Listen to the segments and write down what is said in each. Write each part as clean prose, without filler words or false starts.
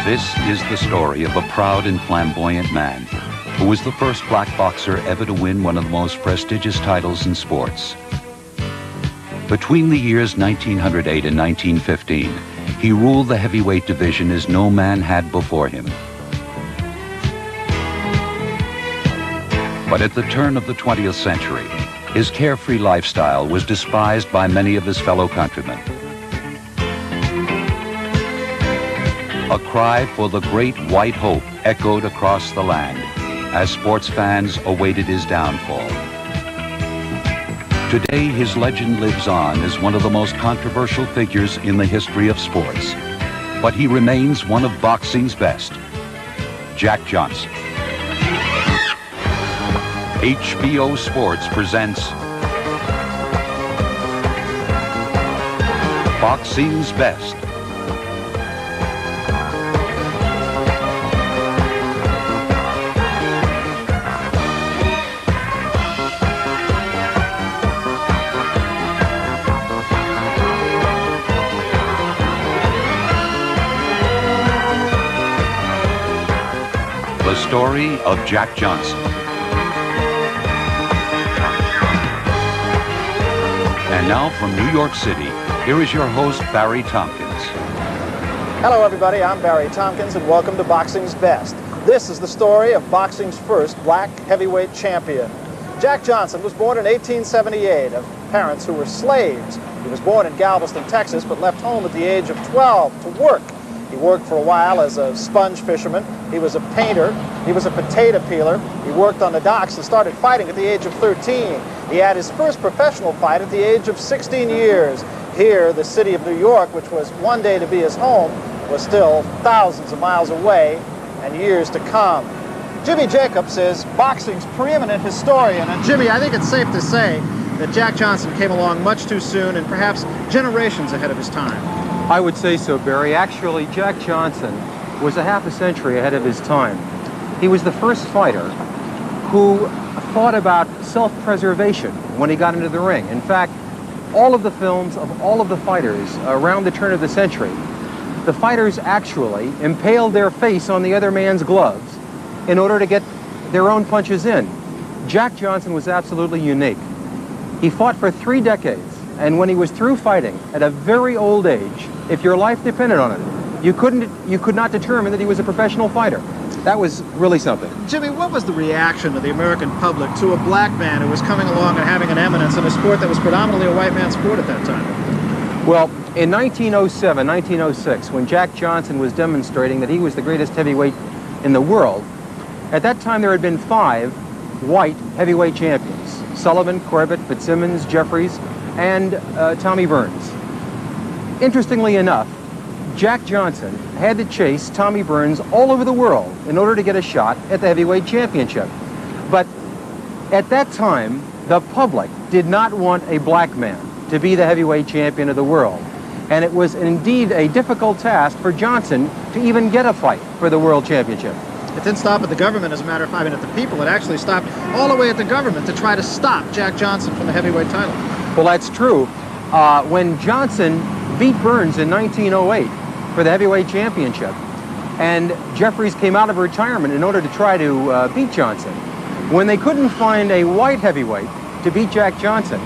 This is the story of a proud and flamboyant man who was the first black boxer ever to win one of the most prestigious titles in sports. Between the years 1908 and 1915, he ruled the heavyweight division as no man had before him. But at the turn of the 20th century, his carefree lifestyle was despised by many of his fellow countrymen. A cry for the great white hope echoed across the land as sports fans awaited his downfall. Today, his legend lives on as one of the most controversial figures in the history of sports. But he remains one of boxing's best, Jack Johnson. HBO Sports presents Boxing's Best. The story of Jack Johnson. And now from New York City, here is your host, Barry Tompkins. Hello everybody, I'm Barry Tompkins and welcome to Boxing's Best. This is the story of boxing's first black heavyweight champion. Jack Johnson was born in 1878 of parents who were slaves. He was born in Galveston, Texas, but left home at the age of 12 to work. He worked for a while as a sponge fisherman. He was a painter. He was a potato peeler. He worked on the docks and started fighting at the age of 13. He had his first professional fight at the age of 16 years. Here, the city of New York, which was one day to be his home, was still thousands of miles away and years to come. Jimmy Jacobs is boxing's preeminent historian. And Jimmy, I think it's safe to say that Jack Johnson came along much too soon and perhaps generations ahead of his time. I would say so, Barry. Actually, Jack Johnson was a half a century ahead of his time. He was the first fighter who thought about self-preservation when he got into the ring. In fact, all of the films of all of the fighters around the turn of the century, the fighters actually impaled their face on the other man's gloves in order to get their own punches in. Jack Johnson was absolutely unique. He fought for 3 decades, and when he was through fighting at a very old age, if your life depended on it, you could not determine that he was a professional fighter. That was really something. Jimmy, what was the reaction of the American public to a black man who was coming along and having an eminence in a sport that was predominantly a white man's sport at that time? Well, in 1907, 1906, when Jack Johnson was demonstrating that he was the greatest heavyweight in the world, at that time there had been 5 white heavyweight champions: Sullivan, Corbett, Fitzsimmons, Jeffries, and Tommy Burns. Interestingly enough, Jack Johnson had to chase Tommy Burns all over the world in order to get a shot at the heavyweight championship. But at that time, the public did not want a black man to be the heavyweight champion of the world. And it was indeed a difficult task for Johnson to even get a fight for the world championship. It didn't stop at the government, as a matter of fact, and at the people. It actually stopped all the way at the government to try to stop Jack Johnson from the heavyweight title. Well, that's true. When Johnson beat Burns in 1908 for the heavyweight championship, and Jeffries came out of retirement in order to try to beat Johnson, when they couldn't find a white heavyweight to beat Jack Johnson,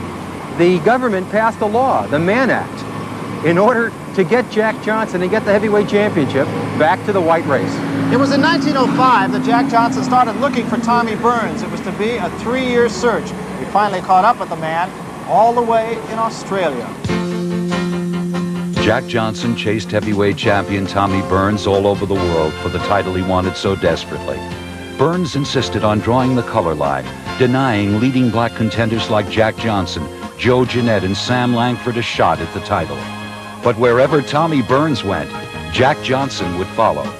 the government passed a law, the Mann Act, in order to get Jack Johnson and get the heavyweight championship back to the white race. It was in 1905 that Jack Johnson started looking for Tommy Burns. It was to be a 3-year search. He finally caught up with the man all the way in Australia. Jack Johnson chased heavyweight champion Tommy Burns all over the world for the title he wanted so desperately. Burns insisted on drawing the color line, denying leading black contenders like Jack Johnson, Joe Jeanette, and Sam Langford a shot at the title. But wherever Tommy Burns went, Jack Johnson would follow.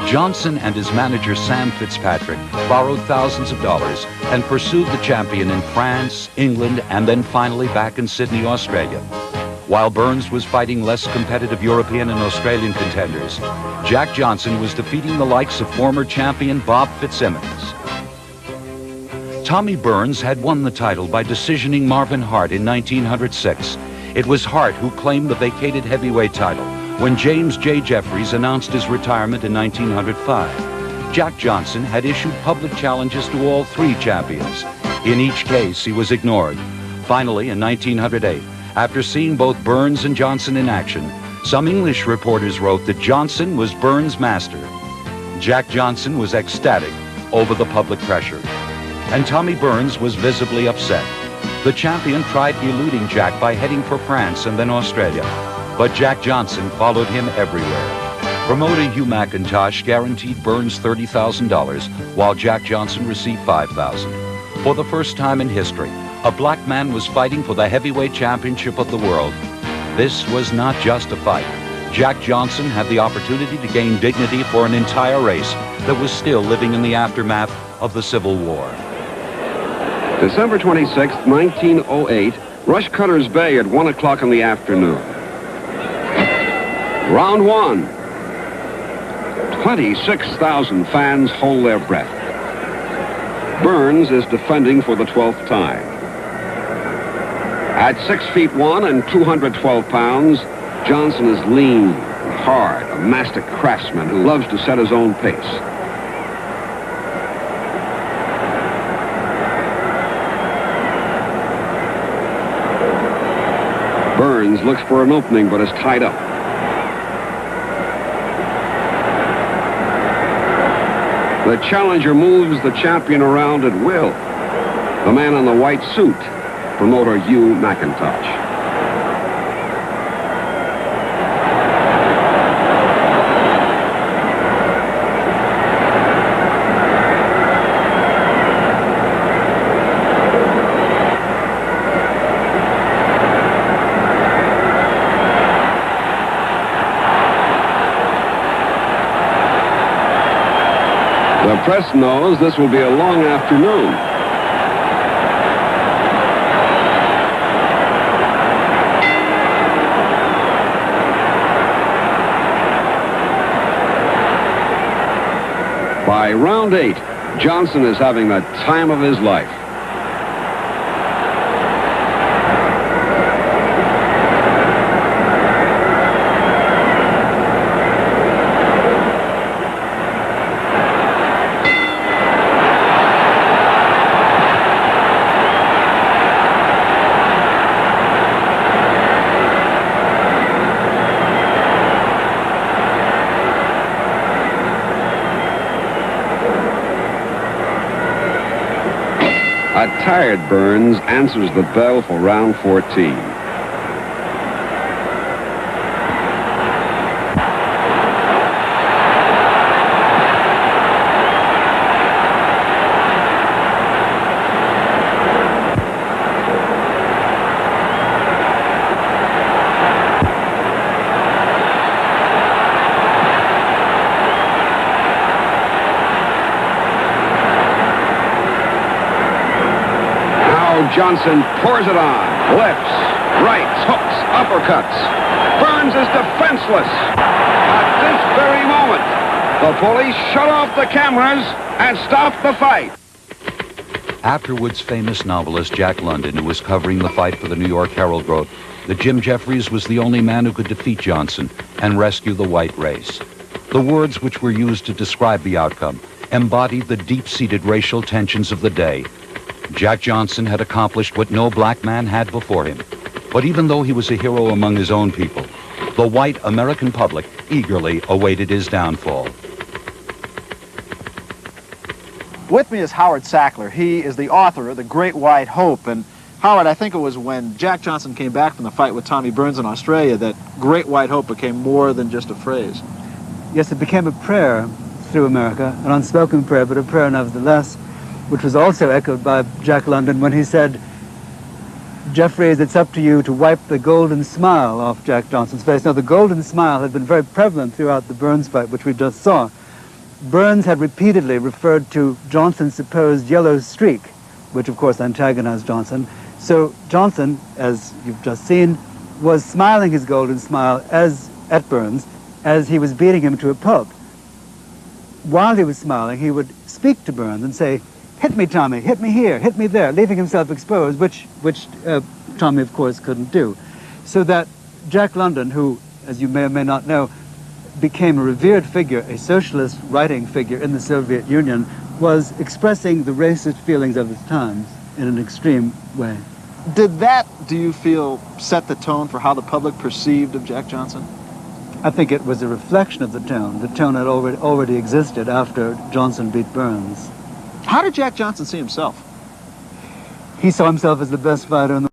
Johnson and his manager Sam Fitzpatrick borrowed thousands of dollars and pursued the champion in France, England, and then finally back in Sydney, Australia. While Burns was fighting less competitive European and Australian contenders, Jack Johnson was defeating the likes of former champion Bob Fitzsimmons. Tommy Burns had won the title by decisioning Marvin Hart in 1906. It was Hart who claimed the vacated heavyweight title, When James J. Jeffries announced his retirement in 1905, Jack Johnson had issued public challenges to all three champions. In each case, he was ignored. Finally, in 1908, after seeing both Burns and Johnson in action, some English reporters wrote that Johnson was Burns' master. Jack Johnson was ecstatic over the public pressure, and Tommy Burns was visibly upset. The champion tried eluding Jack by heading for France and then Australia, but Jack Johnson followed him everywhere. Promoter Hugh McIntosh guaranteed Burns $30,000, while Jack Johnson received $5,000. For the first time in history, a black man was fighting for the heavyweight championship of the world. This was not just a fight. Jack Johnson had the opportunity to gain dignity for an entire race that was still living in the aftermath of the Civil War. December 26, 1908, Rush Cutter's Bay at 1 o'clock in the afternoon. Round one. 26,000 fans hold their breath. Burns is defending for the 12th time. At 6'1" and 212 pounds, Johnson is lean and hard, a master craftsman who loves to set his own pace. Burns looks for an opening but is tied up. The challenger moves the champion around at will. The man in the white suit, promoter Hugh McIntosh. The press knows this will be a long afternoon. By round 8, Johnson is having the time of his life. A tired Burns answers the bell for round 14. Johnson pours it on, lifts, rights, hooks, uppercuts. Burns is defenseless. At this very moment, the police shut off the cameras and stopped the fight. Afterwards, famous novelist Jack London, who was covering the fight for the New York Herald, wrote that Jim Jeffries was the only man who could defeat Johnson and rescue the white race. The words which were used to describe the outcome embodied the deep-seated racial tensions of the day. Jack Johnson had accomplished what no black man had before him. But even though he was a hero among his own people, the white American public eagerly awaited his downfall. With me is Howard Sackler. He is the author of The Great White Hope. And Howard, I think it was when Jack Johnson came back from the fight with Tommy Burns in Australia that Great White Hope became more than just a phrase. Yes, it became a prayer through America, an unspoken prayer, but a prayer nevertheless, which was also echoed by Jack London when he said, "Jeffries, it's up to you to wipe the golden smile off Jack Johnson's face." Now, the golden smile had been very prevalent throughout the Burns fight, which we just saw. Burns had repeatedly referred to Johnson's supposed yellow streak, which of course antagonized Johnson. So Johnson, as you've just seen, was smiling his golden smile at Burns as he was beating him to a pulp. While he was smiling, he would speak to Burns and say, "Hit me, Tommy, hit me here, hit me there," leaving himself exposed, which Tommy, of course, couldn't do. So that Jack London, who as you may or may not know, became a revered figure, a socialist writing figure in the Soviet Union, was expressing the racist feelings of his times in an extreme way. Did that, do you feel, set the tone for how the public perceived of Jack Johnson? I think it was a reflection of the tone. The tone had already existed after Johnson beat Burns. How did Jack Johnson see himself? He saw himself as the best fighter in the